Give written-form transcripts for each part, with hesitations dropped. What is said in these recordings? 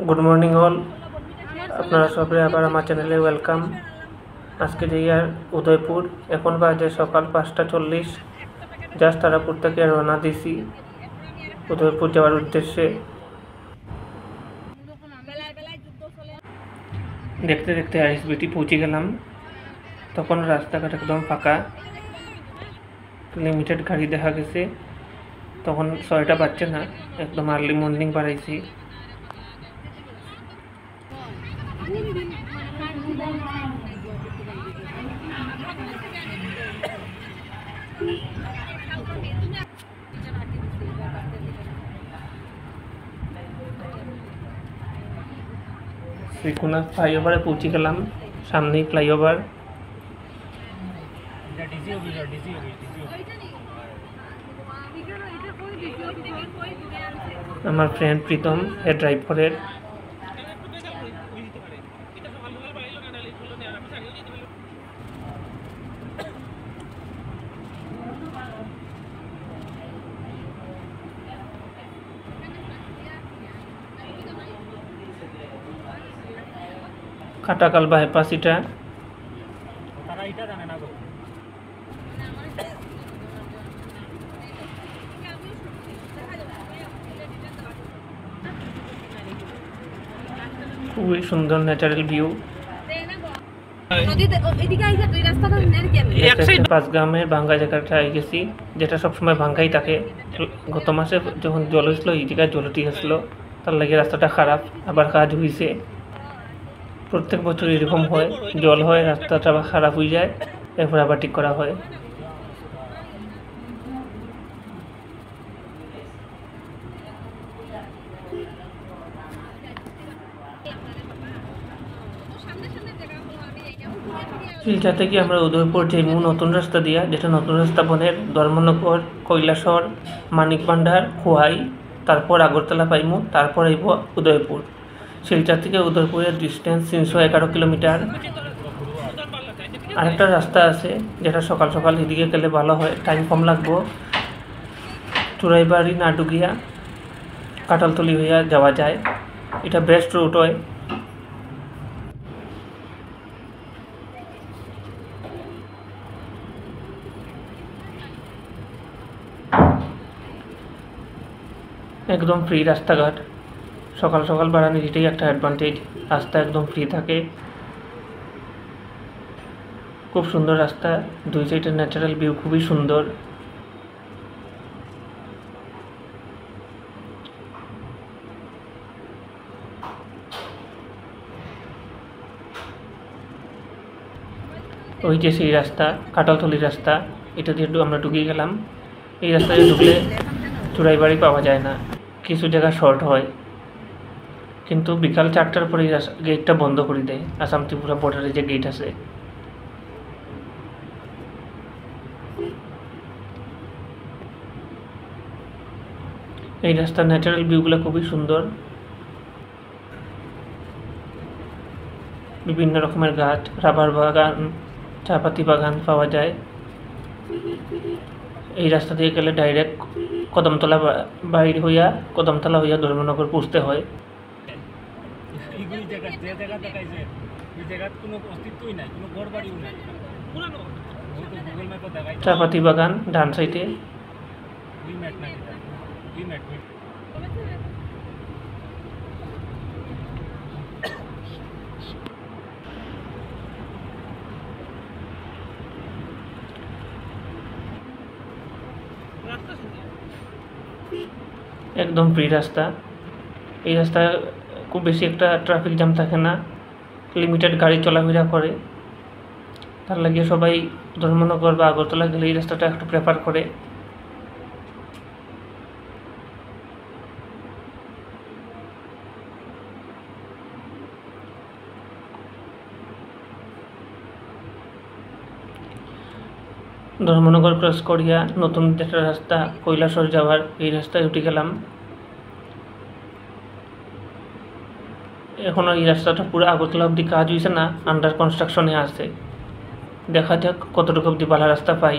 Good morning all, আপনারা সবাই আবার আমার চ্যানেলে ওয়েলকাম। আজকে যাই আর উদয়পুর। এখন বাজে সকাল 5:40। জাস্ট তারাপুর থেকে রওনা দিছি উদয়পুর যাওয়ার উদ্দেশ্যে। দেখতে দেখতে আইএসবিটি পৌঁছে গেলাম। তখন রাস্তাঘাট একদম ফাঁকা, লিমিটেড গাড়ি দেখা গেছে। তখন 6টা বাজছে না, একদম আর্লি মর্নিং বাড়াইছি। শ্রীকুনা ফ্লাইওভারে পৌঁছে গেলাম, সামনেই ফ্লাইওভার। আমার ফ্রেন্ড প্রীতম এ ড্রাইভ করে। কাটাকাল বাইপাস এটা। খুবই সুন্দর ন্যাচারাল ভিউ। পাঁচগ্রামের ভাঙ্গা জায়গাটা গেছি, যেটা সবসময় ভাঙ্গাই থাকে। গত মাসে যখন জল হয়েছিল এই জায়গায় জলটি আসলো, তার লাগে রাস্তাটা খারাপ। আবার কাজ হয়েছে, প্রত্যেক বছর এরকম হয়, জল হয়, রাস্তাটা খারাপ হয়ে যায়, এরপর আবার ঠিক করা হয়। শিলচর থেকে আমরা উদয়পুর যাইমু নতুন রাস্তা দিয়া, যেটা নতুন রাস্তা বনের ধর্মনগর, কৈলাসর, মানিক ভান্ডার, খোয়াই, তারপর আগরতলা পাইমু, তারপর আইব উদয়পুর। শিলচর থেকে উদয়পুরের ডিস্টেন্স 311 কিলোমিটার। আরেকটা রাস্তা আছে যেটা সকাল সকাল এদিকে গেলে ভালো হয়, টাইম কম লাগবো। চুরাইবাড়ি না ডুগিয়া কাটালতলি হইয়া যাওয়া যায়, এটা বেস্ট রুট হয়। একদম ফ্রি রাস্তাঘাট, সকাল সকাল বাড়ানো এটাই একটা অ্যাডভান্টেজ, রাস্তা একদম ফ্রি থাকে। খুব সুন্দর রাস্তা, দুই সাইডের ন্যাচারাল ভিউ খুবই সুন্দর। ওই যে সেই রাস্তা কাটালতলির রাস্তা, এটা দিয়ে আমরা ঢুকে গেলাম। এই রাস্তায় ঢুকলে চুরাইবাড়ি পাওয়া যায় না, কিছু জায়গা শর্ট হয়, কিন্তু বিকাল 4টার পরে গেটটা বন্ধ করে দেয়। আসাম ত্রিপুরা বর্ডারে যে গেট আছে, এই রাস্তার ন্যাচারাল ভিউগুলো খুবই সুন্দর। বিভিন্ন রকমের গাছ, রাবার বাগান, চাপাতি বাগান পাওয়া যায়। এই রাস্তা দিয়ে গেলে ডাইরেক্ট কদমতলা বাইর হইয়া কদমতলা হইয়া ধর্মনগর পৌঁছতে হয়। চাপাতি বাগান ডান সাইডে। একদম ফ্রি রাস্তা, এই রাস্তায় খুব বেশি একটা ট্রাফিক জ্যাম থাকে না, লিমিটেড গাড়ি চলাফেরা করে। তার লাগে সবাই ধর্মনগর বা আগরতলা গেলে এই রাস্তাটা একটু প্রেফার করে। ধর্মনগর ক্রস করিয়া নতুন একটা রাস্তা কৈলাসর যাওয়ার, এই রাস্তায় উঠে গেলাম। এখনও এই রাস্তাটা পুরো আগরতলা অবধি কাজ হয়েছে না, আন্ডার কনস্ট্রাকশনে আছে। দেখা যাক কতটুকু অবধি ভালো রাস্তা পাই।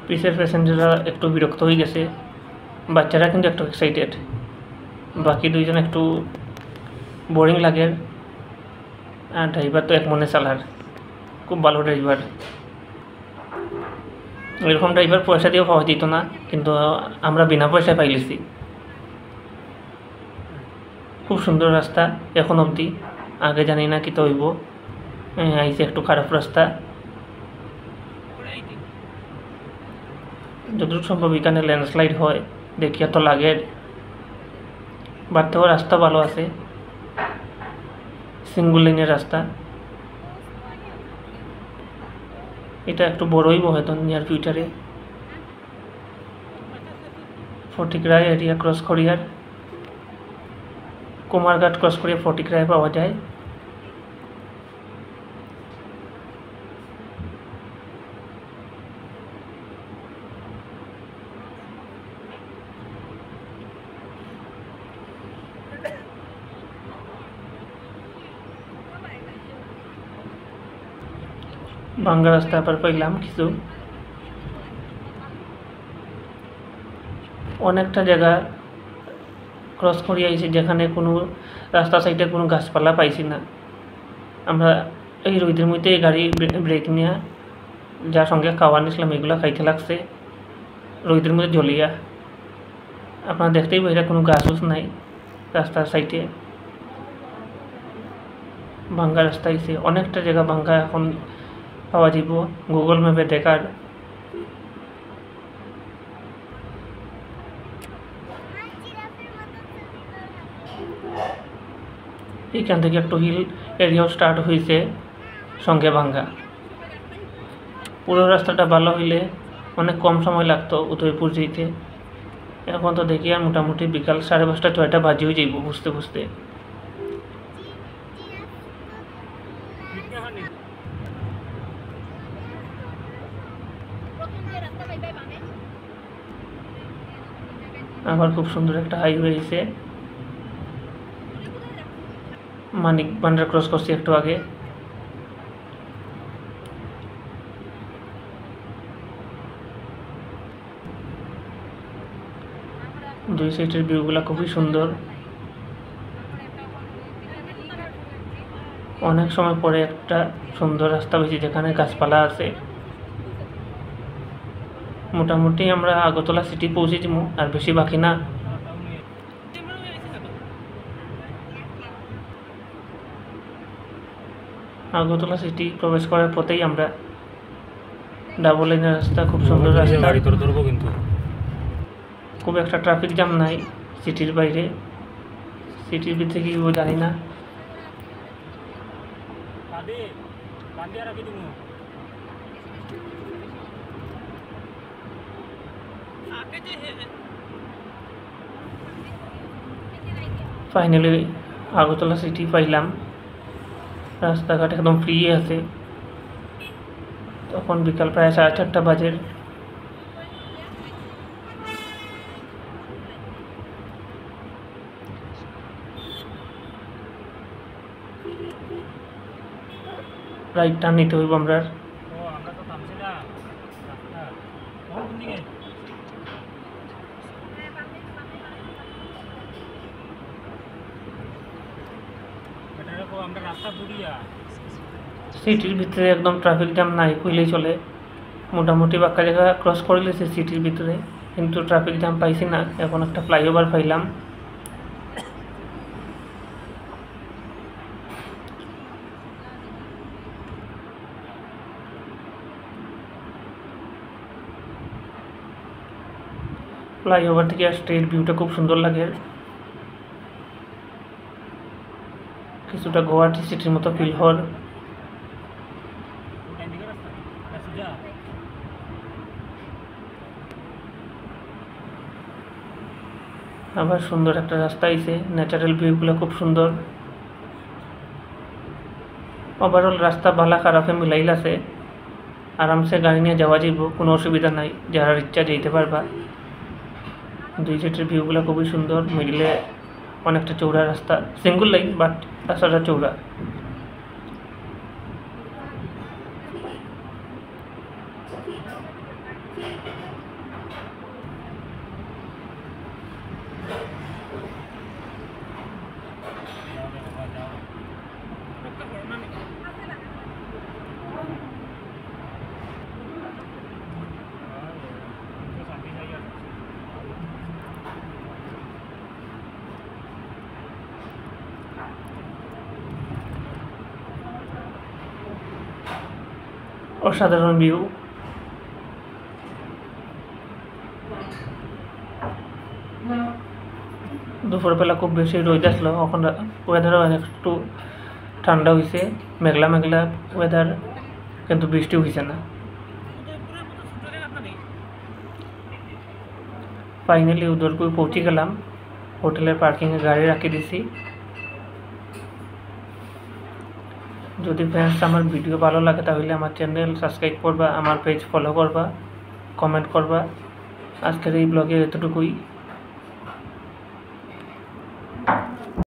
পিছের প্যাসেঞ্জাররা একটু বিরক্ত হয়ে গেছে, বাচ্চারা কিন্তু একটু এক্সাইটেড, বাকি দুইজন একটু বোরিং লাগে। আর ড্রাইভার তো এক মনে চালার, খুব ভালো ড্রাইভার। এরকম ড্রাইভার পয়সা দিয়েও পাওয়া যেত না, কিন্তু আমরা বিনা পয়সায় পাইলেছি। খুব সুন্দর রাস্তা এখন অবধি, আগে জানি না কি তৈব। আইসে একটু খারাপ রাস্তা, যতটুকু সম্ভব এখানে ল্যান্ডস্লাইড হয় দেখিয়া তো লাগে, বাড়তেও রাস্তা ভালো আছে, সিঙ্গল লাইনের রাস্তা। এটা একটু বড়ই হয়তো নিয়ার ফিউচারে। ফটিকরায় এরিয়া ক্রস করিয়ার কুমারঘাট ক্রস করিয়া ফটিকরায় পাওয়া যায়। ভাঙ্গা রাস্তা আবার পাইলাম কিছু, অনেকটা জায়গা ক্রস করিয়া আইছি যেখানে কোনো রাস্তা সাইডে কোনো গাছপালা পাইছি না। আমরা এই রোদের মধ্যে গাড়ি ব্রেক নিয়ে যার সঙ্গে খাওয়া নিয়েছিলাম এগুলো খাইতে লাগছে রোদের মধ্যে জ্বলিয়া। আপনারা দেখতেই বাইরে কোনো গাছ নাই রাস্তার সাইডে, ভাঙ্গা রাস্তা আইছে, অনেকটা জায়গা ভাঙ্গা এখন পাওয়া যাব গুগল ম্যাপে দেখার। এখান থেকে একটু হিল এরিয়াও স্টার্ট হয়েছে, সঙ্গে ভাঙ্গা। পুরো রাস্তাটা ভালো হইলে অনেক কম সময় লাগতো উদয়পুর যেতে। এখন তো দেখি আর মোটামুটি বিকাল 5:30 6টা বাজেও যাইব বুঝতে বুঝতে। আবার খুব সুন্দর একটা হাইওয়ে হয়েছে, মানিক বান্ডার ক্রস করছি একটু আগে। দুই সাইডের ভিউগুলা খুবই সুন্দর। অনেক সময় পরে একটা সুন্দর রাস্তা পেয়েছি যেখানে গাছপালা আছে। মোটামুটি আমরা আগরতলা সিটি পৌঁছে যাবো, আর বেশি বাকি না। আগরতলা সিটি প্রবেশ করার পথেই আমরা, ডাবল লাইনের রাস্তা, খুব সুন্দর রাস্তা, খুব একটা ট্রাফিক জ্যাম নাই সিটির বাইরে। সিটির ভিতরে কি জানি না। ফাইনালি আগরতলা সিটি পাইলাম, রাস্তাঘাট একদম ফ্রি আছে। তখন বিকাল প্রায় 4:30 বাজে। রাইট টার্ন নিতে হইব আমরা। সিটির ভিতরে একদম ট্রাফিক জ্যাম নাই কইলেই চলে, মোটামুটি বাক্কা জায়গা ক্রস করে লেছে সিটির ভিতরে, কিন্তু ট্রাফিক জ্যাম পাইছি না। এখন একটা ফ্লাইওভার পাইলাম। ফ্লাইওভার থেকে স্ট্রিট ভিউটা খুব সুন্দর লাগে, কিছুটা গুয়াহাটি সিটির মতো ফিল হয়। আবার সুন্দর একটা রাস্তা আইছে, ন্যাচারাল ভিউগুলো খুব সুন্দর। ওভারঅল রাস্তা ভালো খারাপে মিলাইল আছে, আরামসে গাড়ি নিয়ে যাওয়া যাইব, কোনো অসুবিধা নাই, যার ইচ্ছা যেতে পারবা। দুই সাইডের ভিউগুলো খুবই সুন্দর, মিডলে অনেকটা চৌড়া রাস্তা, সিঙ্গল লাইন বাট রাস্তাটা চৌড়া। অসাধারণ ভিউ। দুপুরবেলা খুব বেশি রোদ আসলো, এখন ওয়েদারও একটু ঠান্ডা হয়েছে, মেঘলা মেঘলা ওয়েদার, কিন্তু বৃষ্টি হয়েছে না। ফাইনালি উদয়পুর পৌঁছে গেলাম, হোটেলের পার্কিংয়ে গাড়ি রাখি দিছি। যদি ফ্রেন্ডস আমার ভিডিও ভালো লাগে তাহলে আমার চ্যানেল সাবস্ক্রাইব করবা, আমার পেজ ফলো করবা, কমেন্ট করবা। আজকের এই ব্লগে এতটুকুই।